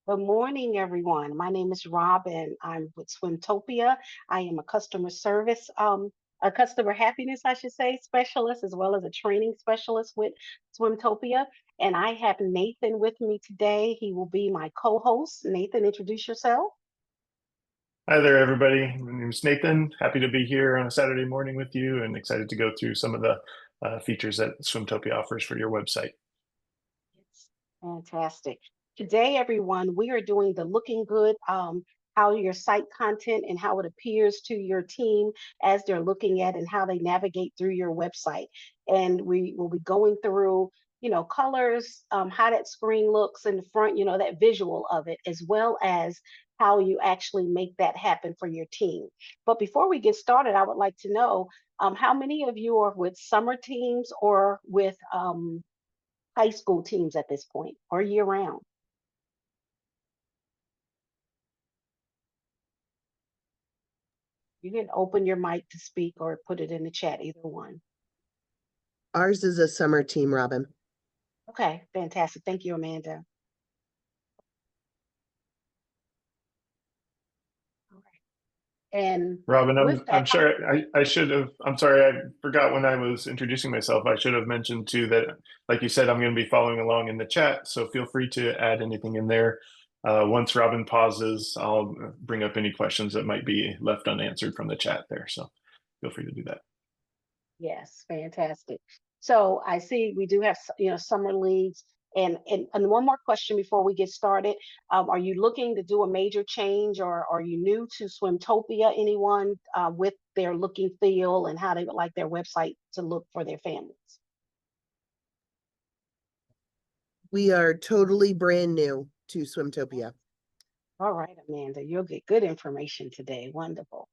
Good morning, everyone. My name is Robin. I'm with Swimtopia. I am a customer service, a customer happiness, I should say, specialist, as well as a training specialist with Swimtopia. And I have Nathan with me today. He will be my co-host. Nathan, introduce yourself. Hi there, everybody. My name is Nathan. Happy to be here on a Saturday morning with you and excited to go through some of the features that Swimtopia offers for your website. Yes. Fantastic. Today, everyone, we are doing the looking good, how your site content and how it appears to your team as they're looking at and how they navigate through your website. And we will be going through, colors, how that screen looks in the front, that visual of it, as well as how you actually make that happen for your team. But before we get started, I would like to know how many of you are with summer teams or with high school teams at this point or year round? You can open your mic to speak or put it in the chat, either one. Ours is a summer team, Robin. Okay, fantastic. Thank you, Amanda. All right. And Robin, with I'm that, sure I should have. I'm sorry, I forgot when I was introducing myself. I should have mentioned too that, like you said, I'm going to be following along in the chat. So feel free to add anything in there. Once Robin pauses, I'll bring up any questions that might be left unanswered from the chat there. So feel free to do that. yes, fantastic. So I see we do have, summer leagues. And one more question before we get started. Are you looking to do a major change or are you new to Swimtopia? Anyone with their look and feel and how they would like their website to look for their families? We are totally brand new to Swimtopia. All right, Amanda, you'll get good information today. Wonderful.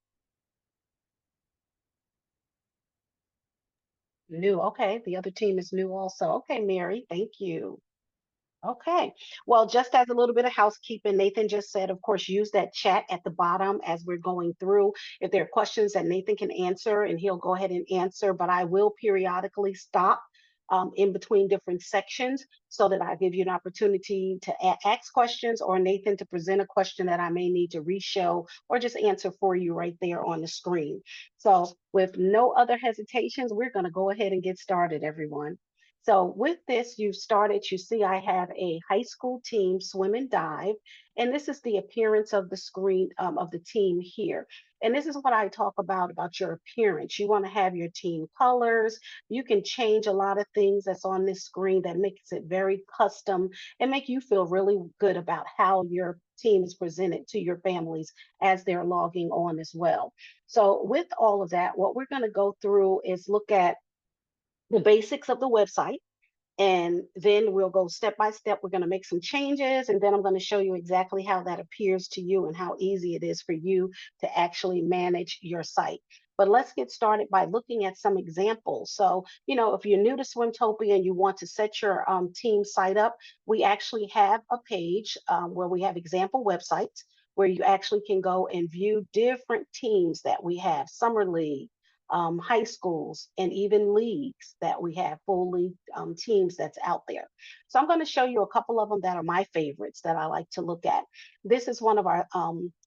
New. Okay. The other team is new also. Okay, Mary, thank you. Okay. Well, just as a little bit of housekeeping, Nathan just said, of course, use that chat at the bottom as we're going through. If there are questions that Nathan can answer, and he'll go ahead and answer, but I will periodically stop in between different sections so that I give you an opportunity to ask questions or Nathan to present a question that I may need to reshow or just answer for you right there on the screen. So, with no other hesitations, we're going to go ahead and get started, everyone. So with this, you started, you see I have a high school team swim and dive, and this is the appearance of the screen of the team here. And this is what I talk about your appearance. You want to have your team colors. You can change a lot of things that's on this screen that makes it very custom and make you feel really good about how your team is presented to your families as they're logging on as well. So with all of that, what we're going to go through is look at the basics of the website. And then we'll go step by step. We're going to make some changes, and then I'm going to show you exactly how that appears to you and how easy it is for you to actually manage your site. But let's get started by looking at some examples. So, if you're new to Swimtopia and you want to set your team site up, we actually have a page where we have example websites where you actually can go and view different teams that we have, Summer League, high schools, and even leagues that we have, full league teams that's out there. So I'm going to show you a couple of them that are my favorites that I like to look at. This is one of our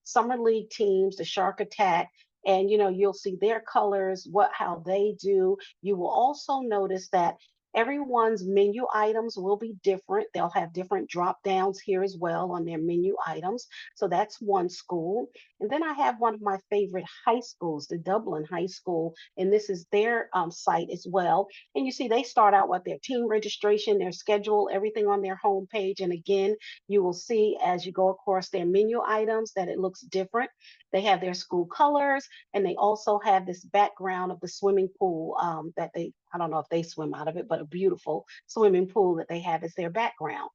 summer league teams, the Shark Attack. And you'll see their colors, how they do. You will also notice that everyone's menu items will be different. They'll have different drop downs here as well on their menu items. So that's one school. And then I have one of my favorite high schools, the Dublin High School, and this is their site as well. And you see, they start out with their team registration, their schedule, everything on their homepage. And again, you will see as you go across their menu items that it looks different. They have their school colors, and they also have this background of the swimming pool that I don't know if they swim out of it, but a beautiful swimming pool that they have as their background.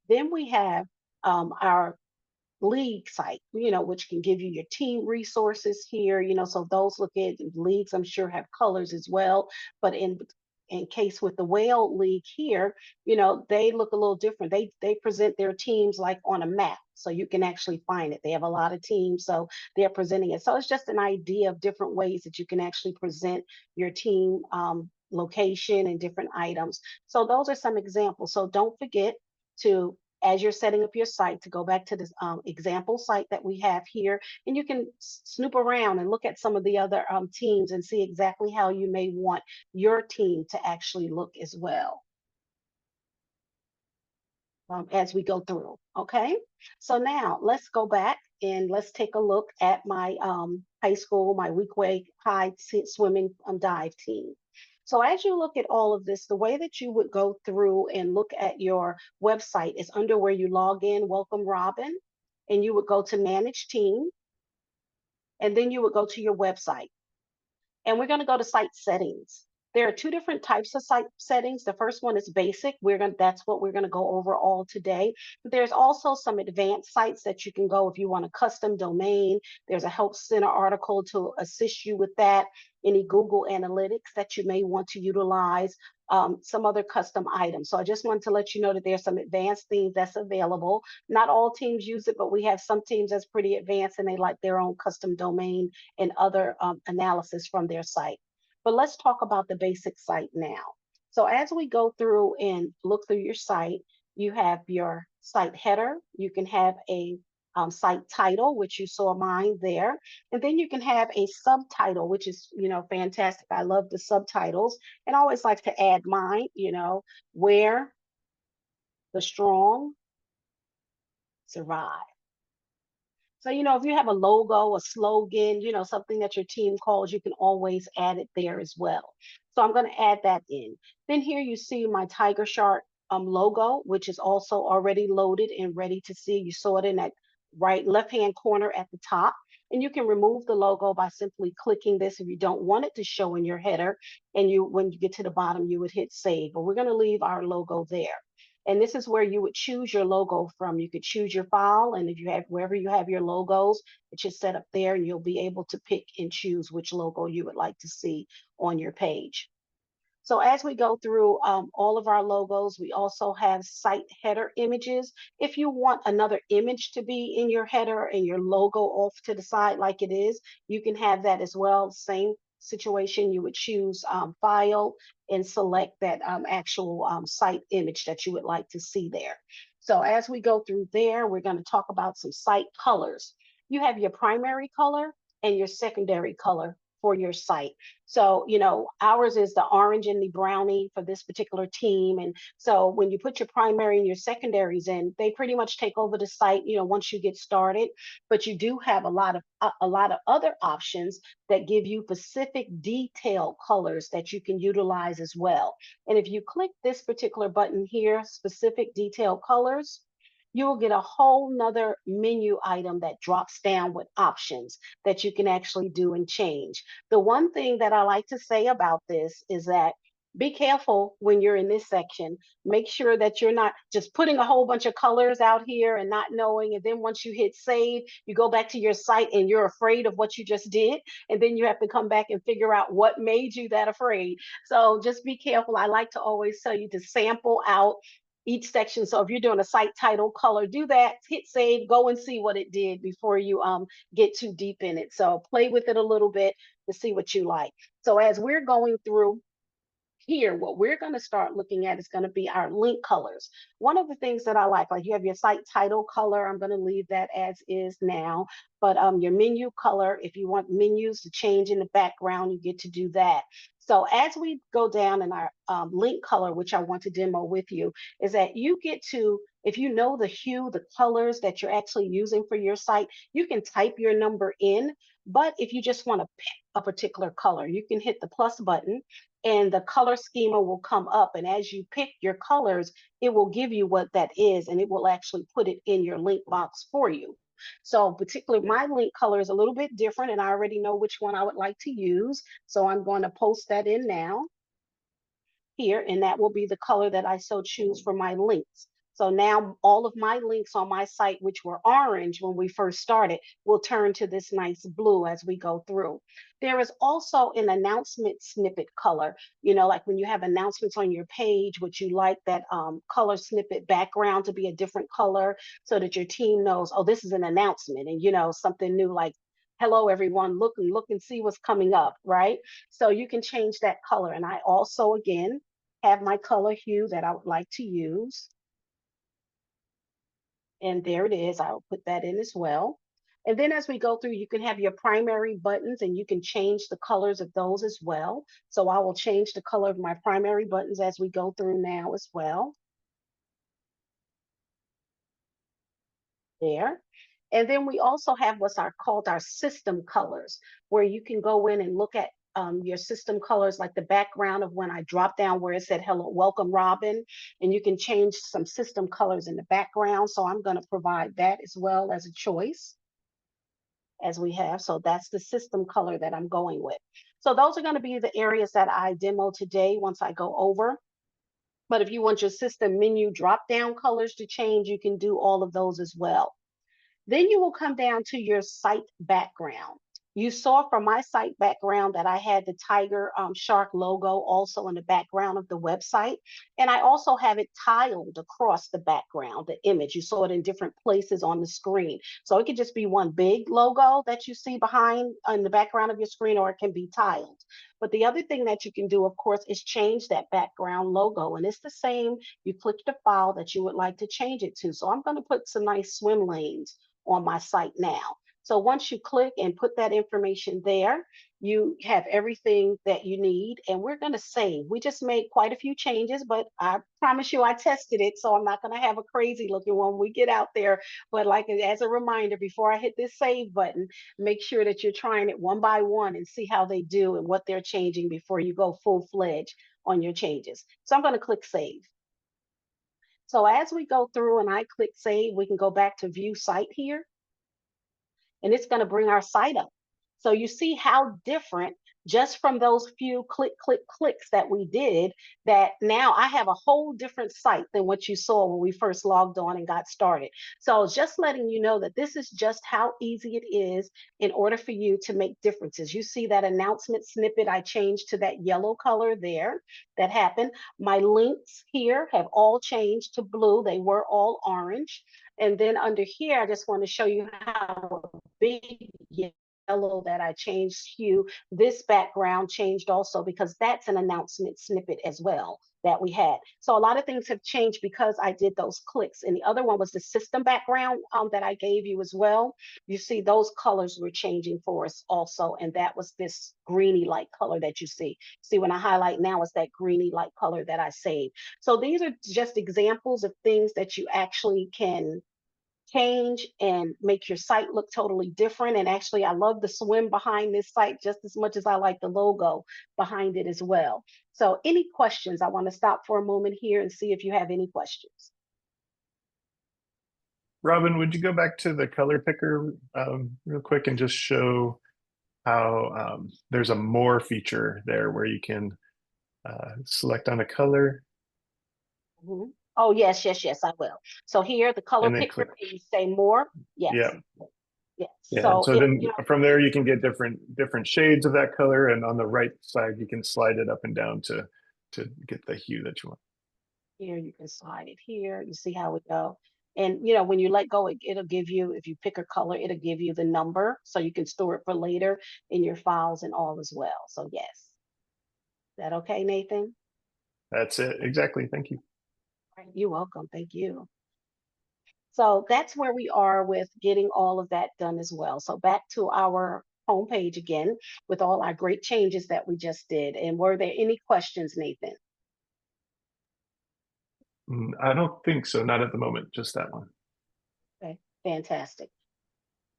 Then we have our league site, which can give you your team resources here, so those look at leagues, I'm sure have colors as well. But in case with the whale league here, they look a little different. They present their teams like on a map. So you can actually find it. They have a lot of teams, so they're presenting it. So it's just an idea of different ways that you can actually present your team location and different items. So those are some examples. So don't forget to as you're setting up your site, to go back to this example site that we have here, and you can snoop around and look at some of the other teams and see exactly how you may want your team to actually look as well. As we go through. Okay, so now let's go back and let's take a look at my high school, my Weequahic High swimming dive team. So as you look at all of this, the way that you would go through and look at your website is under where you log in, Welcome Robin, and you would go to Manage Team, and then you would go to your website. And we're going to go to site settings. There are two different types of site settings. The first one is basic. That's what we're going to go over all today. But there's also some advanced sites that you can go if you want a custom domain. There's a help center article to assist you with that. Any Google Analytics that you may want to utilize, some other custom items. So I just wanted to let you know that there's some advanced things that's available. Not all teams use it, but we have some teams that's pretty advanced and they like their own custom domain and other analysis from their site. But let's talk about the basic site now. So as we go through and look through your site, you have your site header. You can have a site title, which you saw mine there. And then you can have a subtitle, which is, fantastic. I love the subtitles and I always like to add mine, where the strong survive. So, if you have a logo, a slogan, something that your team calls, you can always add it there as well. So I'm going to add that in. Then here you see my Tiger Shark logo, which is also already loaded and ready to see. You saw it in that left-hand corner at the top. And you can remove the logo by simply clicking this if you don't want it to show in your header. And when you get to the bottom, you would hit save. But we're going to leave our logo there. And this is where you would choose your logo from. You could choose your file, and if you have wherever you have your logos, it's just set up there, and you'll be able to pick and choose which logo you would like to see on your page. So as we go through all of our logos, we also have site header images. If you want another image to be in your header and your logo off to the side like it is, you can have that as well. Same situation, you would choose file and select that actual site image that you would like to see there. So as we go through there, we're going to talk about some site colors. You have your primary color and your secondary color for your site. So, ours is the orange and the brownie for this particular team. And so when you put your primary and your secondaries in, they pretty much take over the site, once you get started. But you do have a lot of other options that give you specific detail colors that you can utilize as well. And if you click this particular button here, specific detail colors, you will get a whole nother menu item that drops down with options that you can actually do and change. The one thing that I like to say about this is that be careful when you're in this section. Make sure that you're not just putting a whole bunch of colors out here and not knowing. And then once you hit save, you go back to your site and you're afraid of what you just did. And then you have to come back and figure out what made you that afraid. So just be careful. I like to always tell you to sample out each section. So if you're doing a site title color, do that, hit save, go and see what it did before you get too deep in it. So play with it a little bit to see what you like. So as we're going through here, what we're going to start looking at is going to be our link colors. One of the things that I like you have your site title color. I'm going to leave that as is now, but your menu color, if you want menus to change in the background, you get to do that. So as we go down in our link color, which I want to demo with you, is that you get to, if you know the hue, the colors that you're actually using for your site, you can type your number in. But if you just want to pick a particular color, you can hit the plus button and the color schema will come up. And as you pick your colors, it will give you what that is, and it will actually put it in your link box for you. So particularly my link color is a little bit different, and I already know which one I would like to use. So I'm going to post that in now here, and that will be the color that I so choose for my links. So now all of my links on my site, which were orange when we first started, will turn to this nice blue as we go through. There is also an announcement snippet color, like when you have announcements on your page, would you like that color snippet background to be a different color so that your team knows, oh, this is an announcement, and something new like, hello, everyone, look and see what's coming up, right? So you can change that color. And I also, again, have my color hue that I would like to use. And there it is. I'll put that in as well. And then as we go through, you can have your primary buttons and you can change the colors of those as well. So I will change the color of my primary buttons as we go through now as well. There. And then we also have what's called our system colors, where you can go in and look at your system colors, like the background of when I drop down where it said, hello, welcome, Robin, and you can change some system colors in the background. So I'm going to provide that as well as a choice as we have. So that's the system color that I'm going with. So those are going to be the areas that I demo today once I go over. But if you want your system menu drop down colors to change, you can do all of those as well. Then you will come down to your site background. You saw from my site background that I had the tiger shark logo also in the background of the website. And I also have it tiled across the background, the image. You saw it in different places on the screen. So it could just be one big logo that you see behind in the background of your screen, or it can be tiled. But the other thing that you can do, of course, is change that background logo. And it's the same. You click the file that you would like to change it to. So I'm going to put some nice swim lanes on my site now. So once you click and put that information there, you have everything that you need, and we're going to save. We just made quite a few changes, but I promise you I tested it, so I'm not going to have a crazy looking one when we get out there. But like as a reminder, before I hit this save button, make sure that you're trying it one by one and see how they do and what they're changing before you go full-fledged on your changes. So I'm going to click save. So as we go through and I click save, we can go back to view site here, and it's going to bring our site up. So you see how different just from those few clicks that we did, that now I have a whole different site than what you saw when we first logged on and got started. So just letting you know that this is just how easy it is in order for you to make differences. You see that announcement snippet I changed to that yellow color there that happened. My links here have all changed to blue. They were all orange. And then under here, I just want to show you how big yellow that I changed hue. This background changed also because that's an announcement snippet as well that we had. So a lot of things have changed because I did those clicks. And the other one was the system background that I gave you as well. You see those colors were changing for us also. And that was this greeny light color that you see. See, when I highlight now, it's that greeny light color that I saved. So these are just examples of things that you actually can change and make your site look totally different. And actually, I love the swim behind this site just as much as I like the logo behind it as well. So any questions? I want to stop for a moment here and see if you have any questions. Robin, would you go back to the color picker real quick and just show how there's a more feature there where you can select on a color? Mm-hmm. Oh, yes, I will. So here, the color picker, you say more. Yes. Yeah. Yes. Yeah. So then from there, you can get different shades of that color. And on the right side, you can slide it up and down to get the hue that you want. Here, you can slide it here. You see how it go. And, when you let go, it'll give you, if you pick a color, it'll give you the number. So you can store it for later in your files and all as well. So yes. Is that okay, Nathan? That's it. Exactly. Thank you. You're welcome. Thank you. So that's where we are with getting all of that done as well. So back to our homepage again with all our great changes that we just did. And were there any questions, Nathan? I don't think so. Not at the moment. Just that one. Okay, fantastic.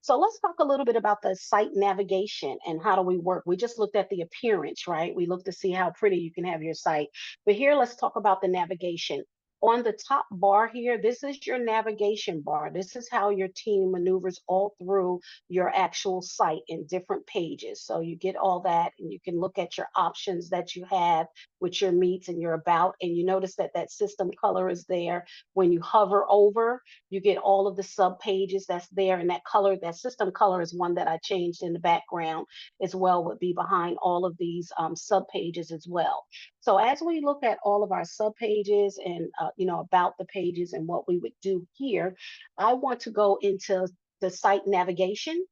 So let's talk a little bit about the site navigation and how do we work. We just looked at the appearance, right? We looked to see how pretty you can have your site. But here, let's talk about the navigation. On the top bar here, this is your navigation bar. This is how your team maneuvers all through your actual site in different pages. So you get all that and you can look at your options that you have with your meets and your about. And you notice that that system color is there. When you hover over, you get all of the sub pages that's there, and that color, that system color, is one that I changed in the background as well, would be behind all of these sub pages as well. So as we look at all of our sub pages and about the pages and what we would do here, I want to go into the site navigation.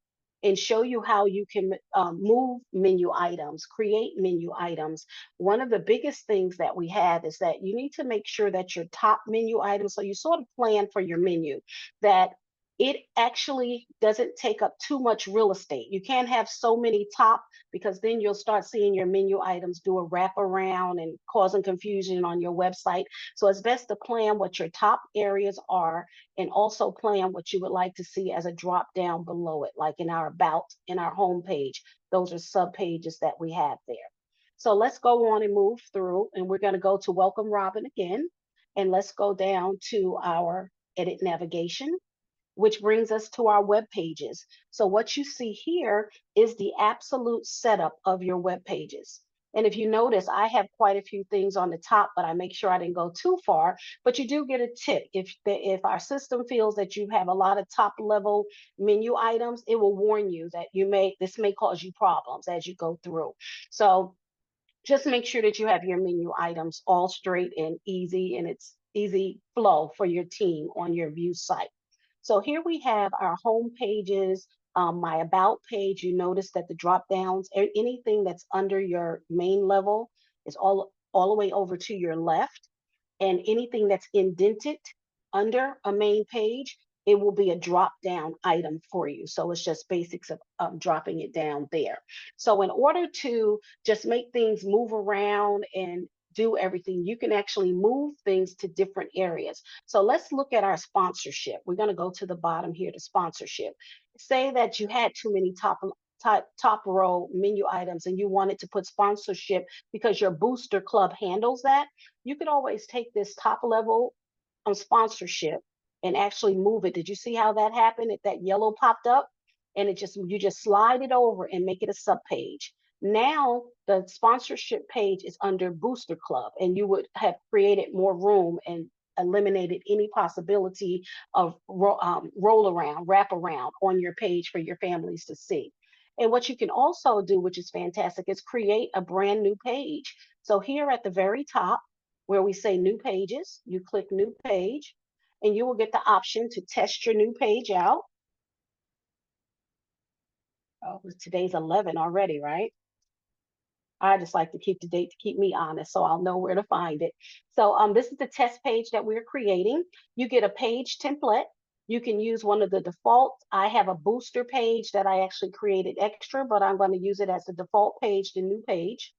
and show you how you can move menu items, create menu items. One of the biggest things that we have is that you need to make sure that your top menu items, so you sort of plan for your menu, that it actually doesn't take up too much real estate. You can't have so many top, because then you'll start seeing your menu items do a wraparound and causing confusion on your website. So it's best to plan what your top areas are, and also plan what you would like to see as a drop down below it, like in our about, in our home page. Those are sub pages that we have there. So let's go on and move through, and we're going to go to Welcome Robin again, and let's go down to our edit navigation, which brings us to our web pages. So what you see here is the absolute setup of your web pages. And if you notice, I have quite a few things on the top, but I make sure I didn't go too far. But you do get a tip. If our system feels that you have a lot of top level menu items, it will warn you that this may cause you problems as you go through. So just make sure that you have your menu items all straight and easy, and it's easy flow for your team on your view site. So here we have our home pages, my about page. You notice that the drop downs, anything that's under your main level is all the way over to your left, and anything that's indented under a main page, it will be a drop down item for you. So it's just basics of dropping it down there. So in order to just make things move around and do everything, you can actually move things to different areas. So let's look at our sponsorship. We're going to go to the bottom here to sponsorship. Say that you had too many top row menu items and you wanted to put sponsorship because your booster club handles that. You could always take this top level sponsorship and actually move it. Did you see how that happened? That yellow popped up, and you just slide it over and make it a sub page. Now the sponsorship page is under Booster Club, and you would have created more room and eliminated any possibility of wrap around on your page for your families to see. And what you can also do, which is fantastic, is create a brand new page. So here at the very top, where we say new pages, you click new page, and you will get the option to test your new page out. Oh, today's 11 already, right? I just like to keep the date to keep me honest, so I'll know where to find it. So this is the test page that we're creating. You get a page template. You can use one of the defaults. I have a booster page that I actually created extra, but I'm going to use it as the default page, the new page.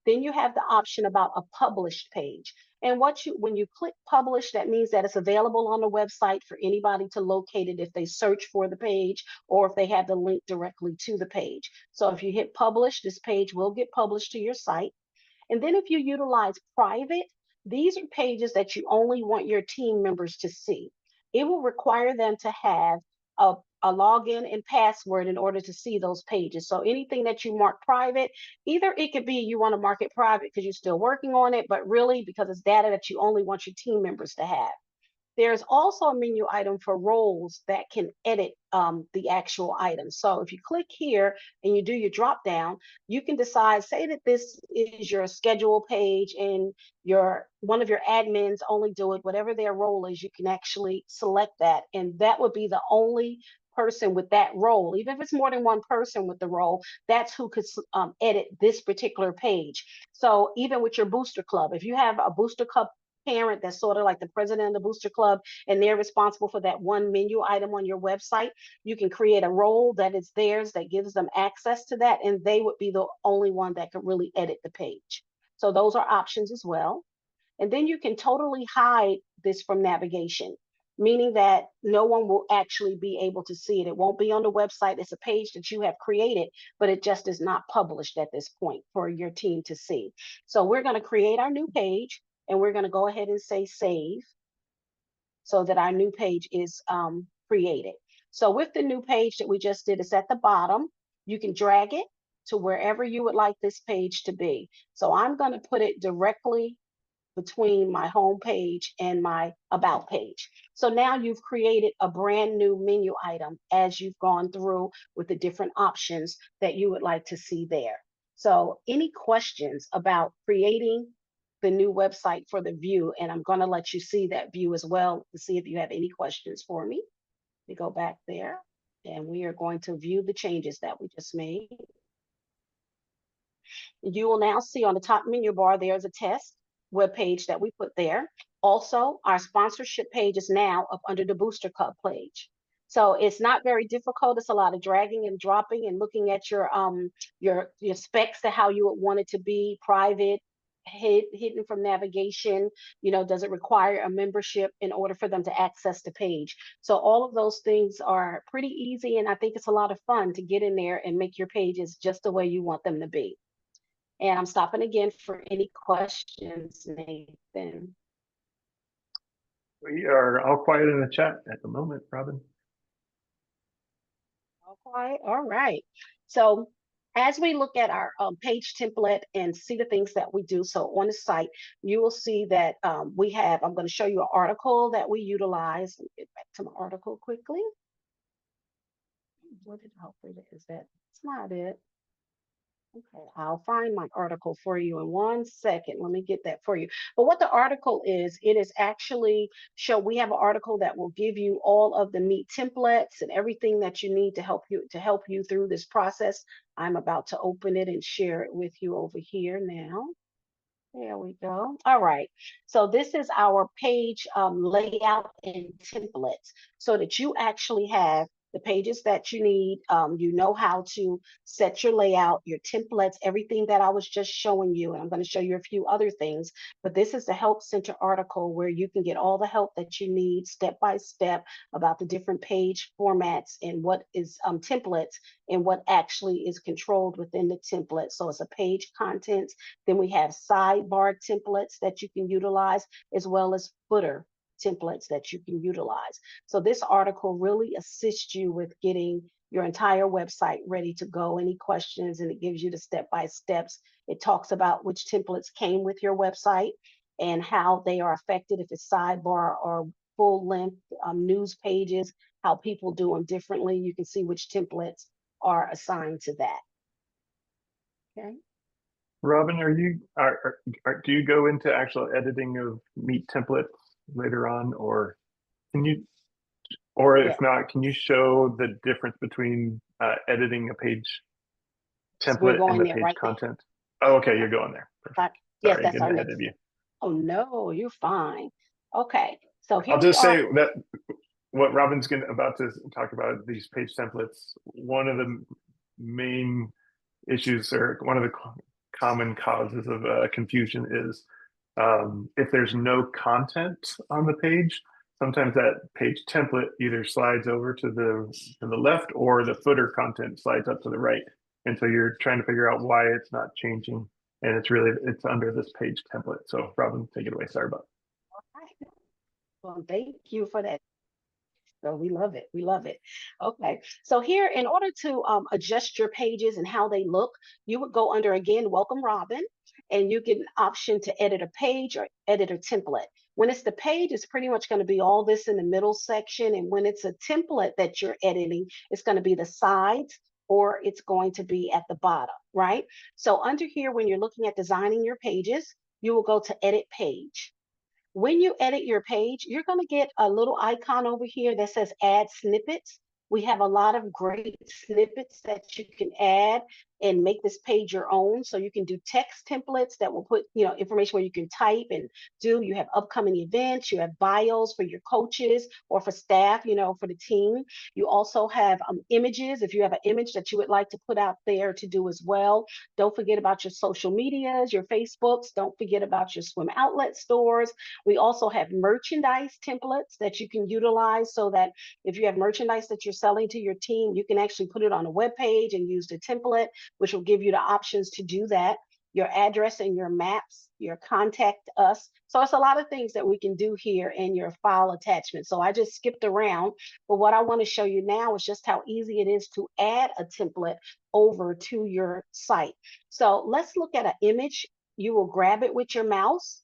Then you have the option about a published page. And when you click publish, that means that it's available on the website for anybody to locate it if they search for the page or if they have the link directly to the page. So if you hit publish, this page will get published to your site. And then if you utilize private, these are pages that you only want your team members to see. It will require them to have a login and password in order to see those pages. So anything that you mark private, either it could be you want to mark it private because you're still working on it, but really because it's data that you only want your team members to have. There's also a menu item for roles that can edit the actual item. So if you click here and you do your drop down, you can decide, say that this is your schedule page and one of your admins only do it, whatever their role is, you can actually select that. And that would be the only person with that role. Even if it's more than one person with the role, that's who could edit this particular page. So even with your booster club, if you have a booster club parent that's sort of like the president of the booster club and they're responsible for that one menu item on your website, you can create a role that is theirs that gives them access to that, and they would be the only one that could really edit the page. So those are options as well. And then you can totally hide this from navigation, meaning that no one will actually be able to see it. It won't be on the website. It's a page that you have created, but it just is not published at this point for your team to see. So we're going to create our new page, and we're going to go ahead and say save so that our new page is created. So with the new page that we just did, it's at the bottom. You can drag it to wherever you would like this page to be. So I'm going to put it directly between my home page and my about page. So now you've created a brand new menu item as you've gone through with the different options that you would like to see there. So any questions about creating the new website for the view? And I'm going to let you see that view as well to see if you have any questions for me. Let me go back there. And we are going to view the changes that we just made. You will now see on the top menu bar, there's a test web page that we put there. Also, our sponsorship page is now up under the Booster Club page. So it's not very difficult. It's a lot of dragging and dropping and looking at your specs to how you would want it to be, private, hidden from navigation. You know, does it require a membership in order for them to access the page? So all of those things are pretty easy, and I think it's a lot of fun to get in there and make your pages just the way you want them to be. And I'm stopping again for any questions, Nathan. We are all quiet in the chat at the moment, Robin. All quiet. All right. So as we look at our page template and see the things that we do, so on the site, you will see that we have, I'm going to show you an article that we utilize. Let me get back to my article quickly. What did hopefully is that? It's not it. Okay, I'll find my article for you in 1 second. Let me get that for you. But what the article is, it is actually we have an article that will give you all of the Meet templates and everything that you need to help you through this process. I'm about to open it and share it with you over here now. There we go. All right. So this is our page layout and templates so that you actually have the pages that you need. You know how to set your layout, your templates, everything that I was just showing you. And I'm going to show you a few other things, but this is the Help Center article where you can get all the help that you need step by step about the different page formats and what is templates and what actually is controlled within the template. So it's a page contents. Then we have sidebar templates that you can utilize, as well as footer templates that you can utilize. So this article really assists you with getting your entire website ready to go. Any questions, and it gives you the step-by-steps. It talks about which templates came with your website and how they are affected, if it's sidebar or full-length news pages, how people do them differently. You can see which templates are assigned to that. Okay. Robin, do you go into actual editing of Meet templates later on, or can you, or if not, can you show the difference between editing a page template and the page content? Oh, okay, you're going there. Perfect. Yes, Sorry, that's getting our ahead next. of you. Oh no, you're fine. Okay, so here I'll just we are. say that what Robin's about to talk about, these page templates, one of the main issues, or one of the common causes of confusion, is if there's no content on the page, sometimes that page template either slides over to the left, or the footer content slides up to the right, and so you're trying to figure out why it's not changing, and it's under this page template. So Robin, take it away. Sorry about Right. Well, thank you for that. So we love it. We love it. Okay. So here, in order to adjust your pages and how they look, you would go under, again, Welcome Robin, and you get an option to edit a page or edit a template. When it's the page, it's pretty much going to be all this in the middle section. And when it's a template that you're editing, it's going to be the sides, or it's going to be at the bottom, right? So under here, when you're looking at designing your pages, you will go to Edit Page. When you edit your page, you're going to get a little icon over here that says Add Snippets. We have a lot of great snippets that you can add and make this page your own. So you can do text templates that will put, information where you can type and do. You have upcoming events, you have bios for your coaches or for staff, for the team. You also have images, if you have an image that you would like to put out there to do as well. Don't forget about your social medias, your Facebooks. Don't forget about your swim outlet stores. We also have merchandise templates that you can utilize, so that if you have merchandise that you're selling to your team, you can actually put it on a web page and use the template, which will give you the options to do that. Your address and your maps, your contact us. So it's a lot of things that we can do here in your file attachment. So I just skipped around, but what I want to show you now is just how easy it is to add a template over to your site. So let's look at an image. You will grab it with your mouse.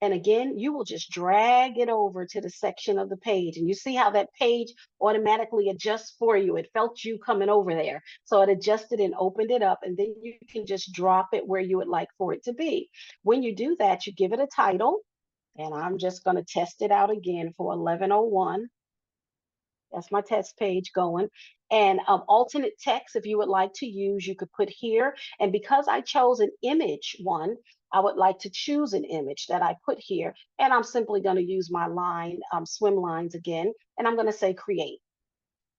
And again, you will just drag it over to the section of the page, and you see how that page automatically adjusts for you. It felt you coming over there. So it adjusted and opened it up, and then you can just drop it where you would like for it to be. When you do that, you give it a title, and I'm just going to test it out again for 1101. That's my test page going. And alternate text, if you would like to use, you could put here. And because I chose an image one, I would like to choose an image that I put here. And I'm simply going to use my line, swim lines again. And I'm going to say create.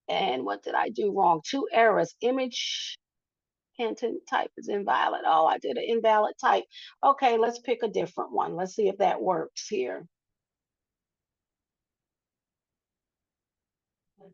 And what did I do wrong? 2 errors. Image content type is invalid. Oh, I did an invalid type. Okay, let's pick a different one. Let's see if that works here.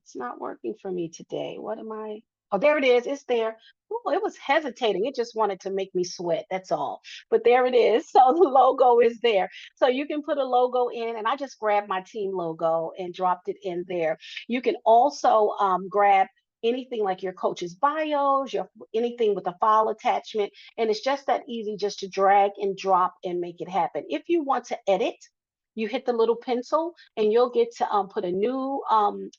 It's not working for me today. What am I? Oh, there it is. It's there. Oh, it was hesitating. It just wanted to make me sweat. That's all. But there it is. So the logo is there. So you can put a logo in, and I just grabbed my team logo and dropped it in there. You can also grab anything like your coach's bios, your anything with a file attachment, and it's just that easy just to drag and drop and make it happen. If you want to edit, you hit the little pencil and you'll get to put a new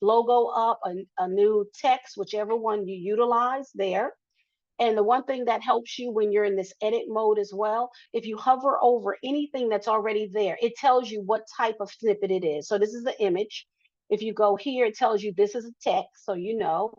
logo up, a new text, whichever one you utilize there. And the one thing that helps you when you're in this edit mode as well, if you hover over anything that's already there, it tells you what type of snippet it is. So this is the image. If you go here, it tells you this is a text, so you know,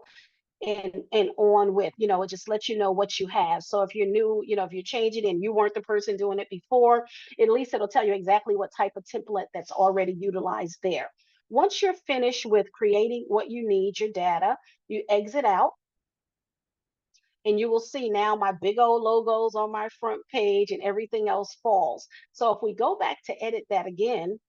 and on with, it just lets you know what you have. So if you're new, if you're changing and you weren't the person doing it before, at least it'll tell you exactly what type of template that's already utilized there. Once you're finished with creating what you need, your data, you exit out and you will see now my big old logos on my front page and everything else falls. So if we go back to edit that again,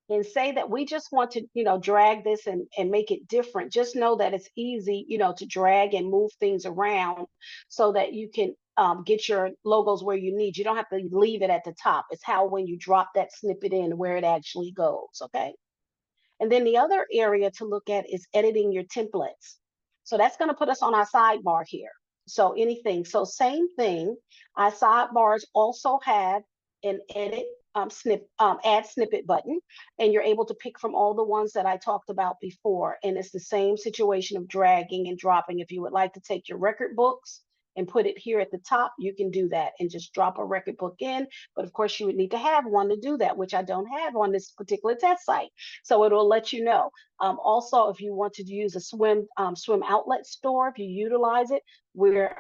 and say that we just want to, drag this and make it different, just know that it's easy, to drag and move things around so that you can get your logos where you need. You don't have to leave it at the top. It's how when you drop that snippet in where it actually goes, okay? And then the other area to look at is editing your templates. So that's going to put us on our sidebar here. So anything. So same thing. Our sidebars also have an edit add snippet button, and you're able to pick from all the ones that I talked about before. And it's the same situation of dragging and dropping. If you would like to take your record books and put it here at the top, you can do that and just drop a record book in. But of course, you would need to have one to do that, which I don't have on this particular test site. So it will let you know. Also, if you want to use a swim outlet store, if you utilize it, we're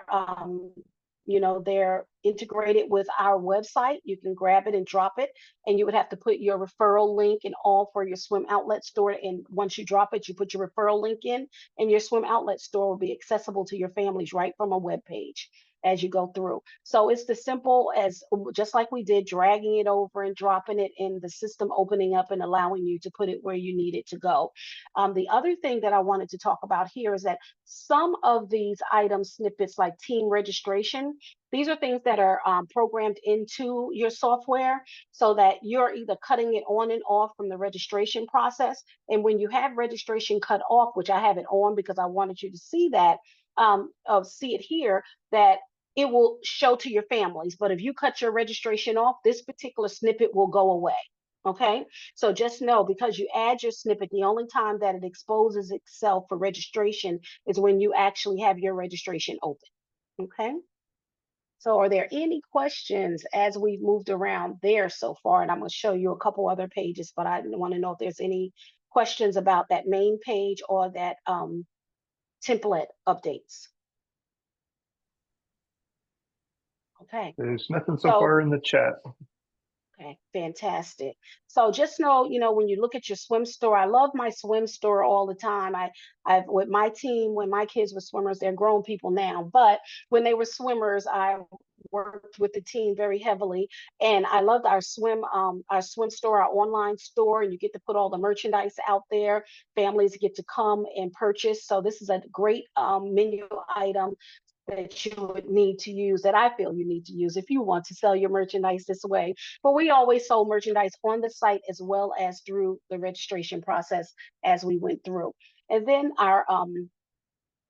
they're integrated with our website. You can grab it and drop it, and you would have to put your referral link and all for your swim outlet store. And once you drop it, you put your referral link in, and your swim outlet store will be accessible to your families right from a web page as you go through. So it's the simple as just like we did, dragging it over and dropping it in the system, opening up and allowing you to put it where you need it to go. The other thing that I wanted to talk about here is that some of these item snippets like team registration, these are things that are programmed into your software so that you're either cutting it on and off from the registration process. And when you have registration cut off, which I have it on because I wanted you to see that, see it here, that it will show to your families. But if you cut your registration off, this particular snippet will go away. Okay, so just know, because you add your snippet, the only time that it exposes itself for registration is when you actually have your registration open. Okay, so are there any questions as we've moved around there so far? And I'm going to show you a couple other pages, but I want to know if there's any questions about that main page or that template updates. Okay. There's nothing so So far in the chat. okay, fantastic. So just know, when you look at your swim store, I love my swim store all the time. I've with my team, when my kids were swimmers, they're grown people now, but when they were swimmers, I worked with the team very heavily, and I loved our swim store, our online store, and you get to put all the merchandise out there. Families get to come and purchase. So this is a great menu item that you would need to use, that I feel you need to use if you want to sell your merchandise this way. But we always sold merchandise on the site as well as through the registration process as we went through. And then our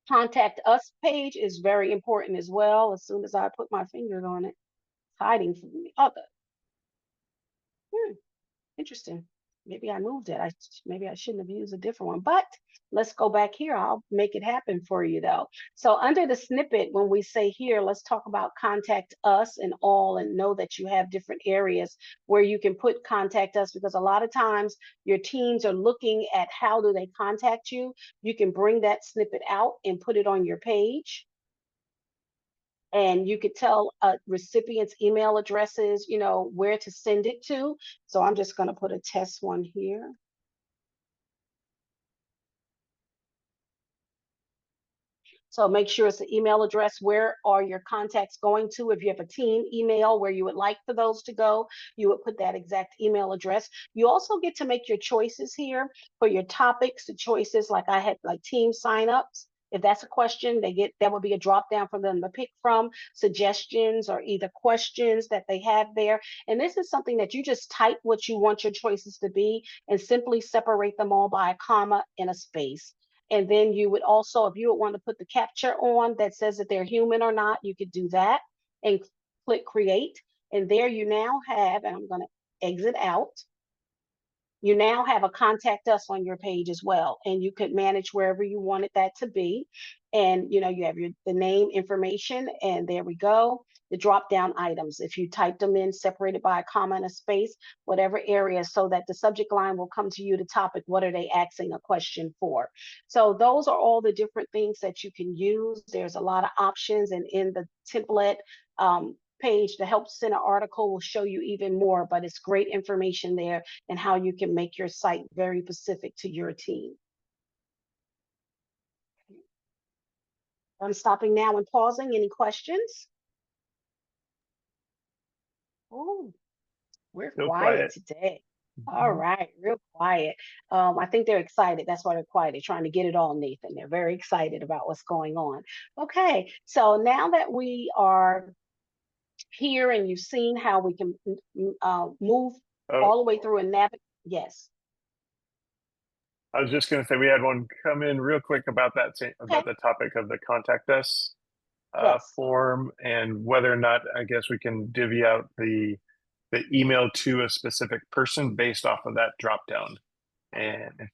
contact us page is very important as well. As soon as I put my finger on it, it's hiding from me. Interesting. Maybe I moved it. Maybe I shouldn't have used a different one, but let's go back here. I'll make it happen for you though. So under the snippet, when we say here, let's talk about contact us and all, and know that you have different areas where you can put contact us, because a lot of times your teams are looking at how do they contact you. You can bring that snippet out and put it on your page. And you could tell recipients' email addresses, where to send it to. So I'm just going to put a test one here. So make sure it's the email address. Where are your contacts going to? If you have a team email where you would like for those to go, you would put that exact email address. You also get to make your choices here for your topics, the choices like I had, like team signups. If that's a question, that would be a drop down for them to pick from, suggestions or either questions that they have there. And this is something that you just type what you want your choices to be and simply separate them all by a comma and a space. And then you would also, if you would want to put the capture on that says that they're human or not, you could do that and click create. And there you now have, and I'm going to exit out. You now have a contact us on your page as well, and you could manage wherever you wanted that to be. And you have the name information, and there we go. The drop down items, if you typed them in, separated by a comma and a space, whatever area, so that the subject line will come to you, the topic, what are they asking a question for? So those are all the different things that you can use. There's a lot of options, and in the template page, the Help Center article will show you even more, but it's great information there and how you can make your site very specific to your team. I'm stopping now and pausing. Any questions? Oh, we're Still quiet quiet. today. All right, real quiet. I think they're excited. That's why they're quiet. They're trying to get it all, Nathan. They're very excited about what's going on. Okay, so now that we are here and you've seen how we can move all the way through and navigate. Yes. I was just going to say we had one come in real quick about that about the topic of the contact us form, and whether or not I guess we can divvy out the email to a specific person based off of that drop down. And if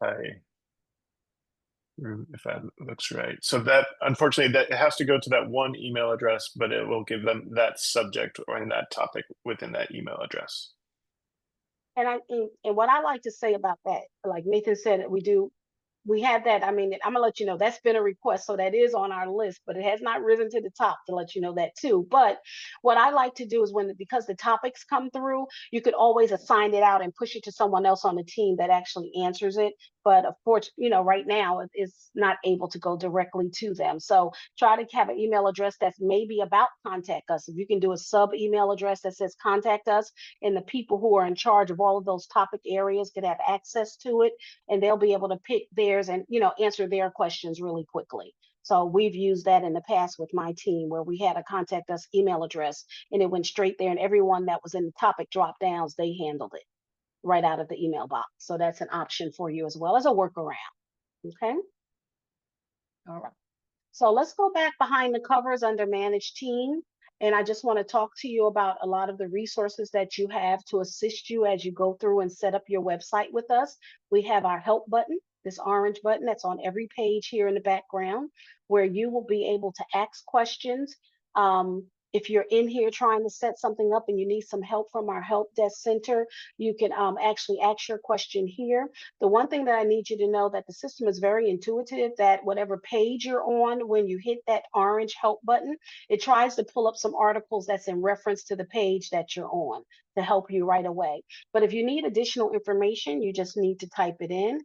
that looks right, so that unfortunately that it has to go to that one email address, but it will give them that subject or in that topic within that email address. And what I like to say about that, like Nathan said, we have that. I mean, I'm gonna let you know that's been a request, so that is on our list, but it has not risen to the top, to let you know that too. But what I like to do is because the topics come through, you could always assign it out and push it to someone else on the team that actually answers it. But of course, right now it's not able to go directly to them. So try to have an email address that's maybe about contact us. If you can do a sub email address that says contact us, and the people who are in charge of all of those topic areas could have access to it, and they'll be able to pick theirs and answer their questions really quickly. So we've used that in the past with my team, where we had a contact us email address and it went straight there, and everyone that was in the topic drop downs, they handled it right out of the email box. So that's an option for you as well as a workaround. Okay. All right. So let's go back behind the covers under Manage Team. And I just want to talk to you about a lot of the resources that you have to assist you as you go through and set up your website with us. We have our help button, this orange button that's on every page here in the background, where you will be able to ask questions. If you're in here trying to set something up and you need some help from our help desk center, you can actually ask your question here. The one thing that I need you to know, that the system is very intuitive, that whatever page you're on, when you hit that orange help button, it tries to pull up some articles that's in reference to the page that you're on to help you right away. But if you need additional information, you just need to type it in.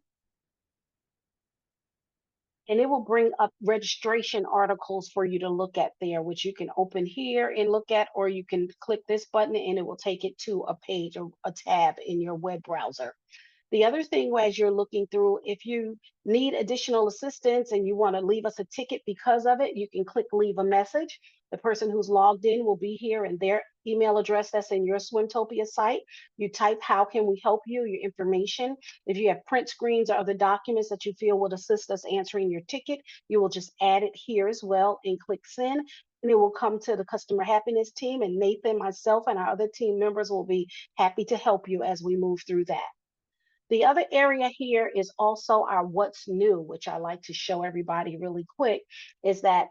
And it will bring up registration articles for you to look at there, which you can open here and look at, or you can click this button and it will take it to a page or a tab in your web browser. The other thing, as you're looking through, if you need additional assistance and you want to leave us a ticket because of it, you can click leave a message. The person who's logged in will be here, and their email address that's in your Swimtopia site. You type, how can we help you, your information. If you have print screens or other documents that you feel would assist us answering your ticket, you will just add it here as well and click send. And it will come to the customer happiness team, and Nathan, myself, and our other team members will be happy to help you as we move through that. The other area here is also our what's new, which I like to show everybody really quick, is that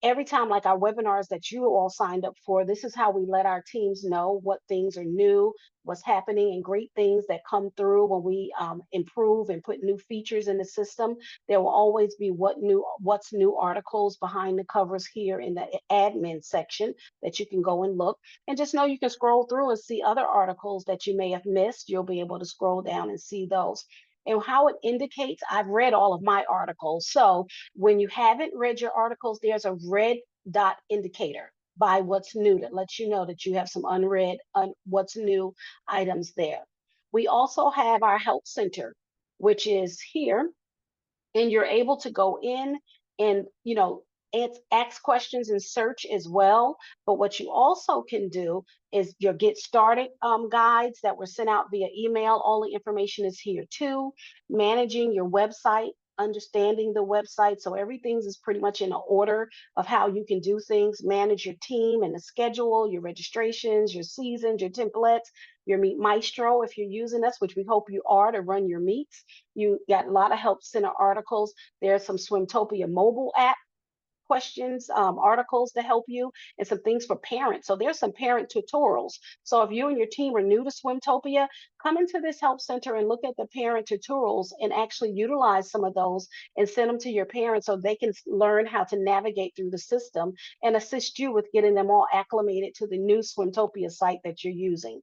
every time, like our webinars that you all signed up for, this is how we let our teams know what things are new, what's happening, and great things that come through when we improve and put new features in the system. There will always be what's new articles behind the covers here in the admin section that you can go and look. And just know you can scroll through and see other articles that you may have missed. You'll be able to scroll down and see those. And how it indicates, I've read all of my articles. So when you haven't read your articles, there's a red dot indicator by what's new that lets you know that you have some unread, what's new items there. We also have our help center, which is here, and you're able to go in and, ask questions and search as well. But what you also can do is your get started guides that were sent out via email. All the information is here too. Managing your website, understanding the website. So everything's is pretty much in an order of how you can do things. Manage your team and the schedule, your registrations, your seasons, your templates, your Meet Maestro if you're using us, which we hope you are to run your meets. You got a lot of help center articles. There's some Swimtopia mobile app questions, articles to help you, and some things for parents. So there's some parent tutorials. So if you and your team are new to Swimtopia, come into this help center and look at the parent tutorials and actually utilize some of those and send them to your parents so they can learn how to navigate through the system and assist you with getting them all acclimated to the new Swimtopia site that you're using.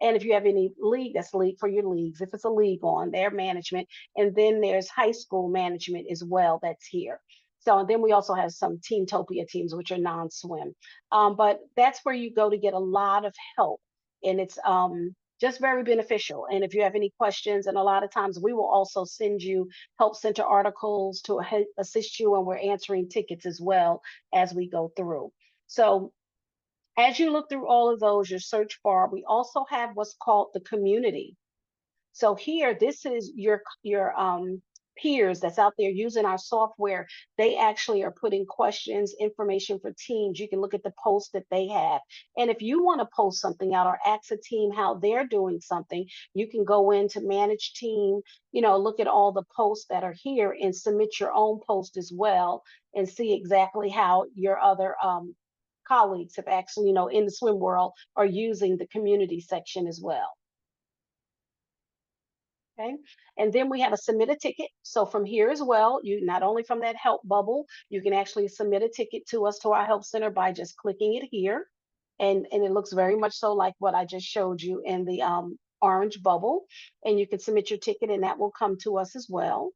And if you have any league, that's league for your leagues. If it's a league on their management, and then there's high school management as well that's here. So then we also have some Teamtopia teams, which are non-swim. But that's where you go to get a lot of help. And it's just very beneficial. And if you have any questions, and a lot of times we will also send you help center articles to assist you when we're answering tickets as well as we go through. So as you look through all of those, your search bar, we also have what's called the community. So here, this is your peers that's out there using our software. They actually are putting questions, information for teams. You can look at the posts that they have. And if you want to post something out or ask a team how they're doing something, you can go into manage team, look at all the posts that are here and submit your own post as well and see exactly how your other colleagues have actually, in the swim world are using the community section as well. Okay, and then we have a submit a ticket. So from here as well, you not only from that help bubble, you can actually submit a ticket to us to our help center by just clicking it here. And it looks very much so like what I just showed you in the orange bubble. And you can submit your ticket and that will come to us as well.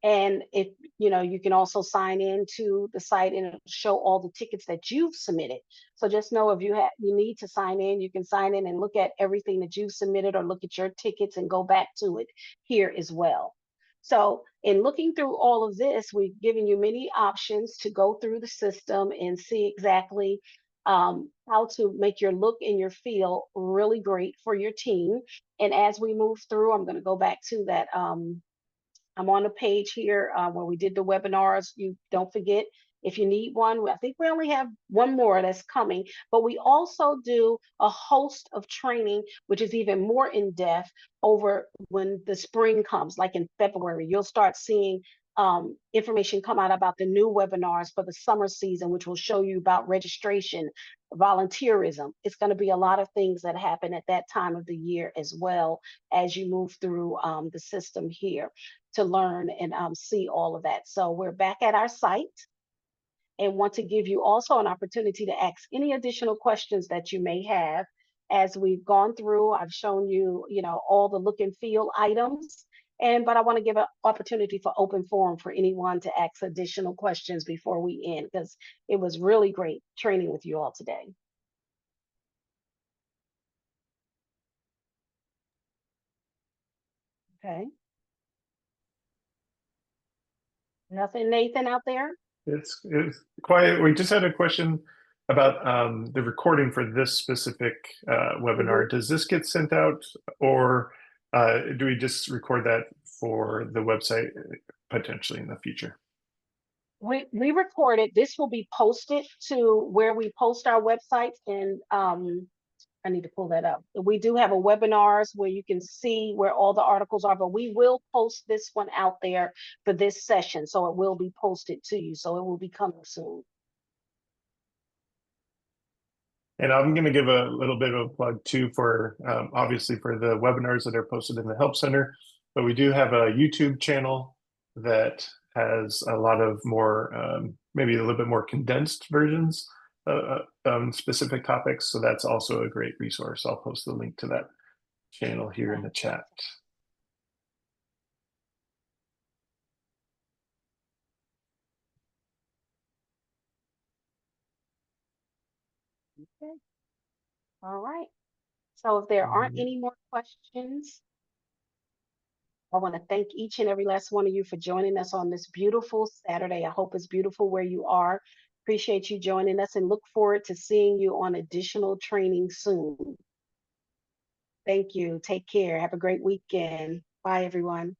And if you can also sign into the site and it'll show all the tickets that you've submitted. So just know if you need to sign in, you can sign in and look at everything that you've submitted or look at your tickets and go back to it here as well. So in looking through all of this, we've given you many options to go through the system and see exactly how to make your look and your feel really great for your team. And as we move through, I'm going to go back to that I'm on a page here where we did the webinars. You don't forget, if you need one, I think we only have one more that's coming, but we also do a host of training, which is even more in depth over when the spring comes, like in February. You'll start seeing information come out about the new webinars for the summer season, which will show you about registration, volunteerism. It's going to be a lot of things that happen at that time of the year as well as you move through the system here to learn and see all of that. So we're back at our site and want to give you also an opportunity to ask any additional questions that you may have. As we've gone through, I've shown you, all the look and feel items. But I want to give an opportunity for open forum for anyone to ask additional questions before we end, because it was really great training with you all today. Okay. Nothing, Nathan, out there? It's quiet. We just had a question about the recording for this specific webinar. Does this get sent out, or do we just record that for the website potentially in the future? We record it. This will be posted to where we post our websites, and I need to pull that up. We do have a webinars where you can see where all the articles are, but we will post this one out there for this session. So it will be posted to you. So it will be coming soon. And I'm going to give a little bit of a plug too for obviously for the webinars that are posted in the Help Center, but we do have a YouTube channel that has a lot of more, maybe a little bit more condensed versions specific topics. So that's also a great resource. I'll post the link to that channel here in the chat. Okay. All right. So if there aren't any more questions, I want to thank each and every last one of you for joining us on this beautiful Saturday. I hope it's beautiful where you are. Appreciate you joining us and look forward to seeing you on additional training soon. Thank you. Take care. Have a great weekend. Bye, everyone.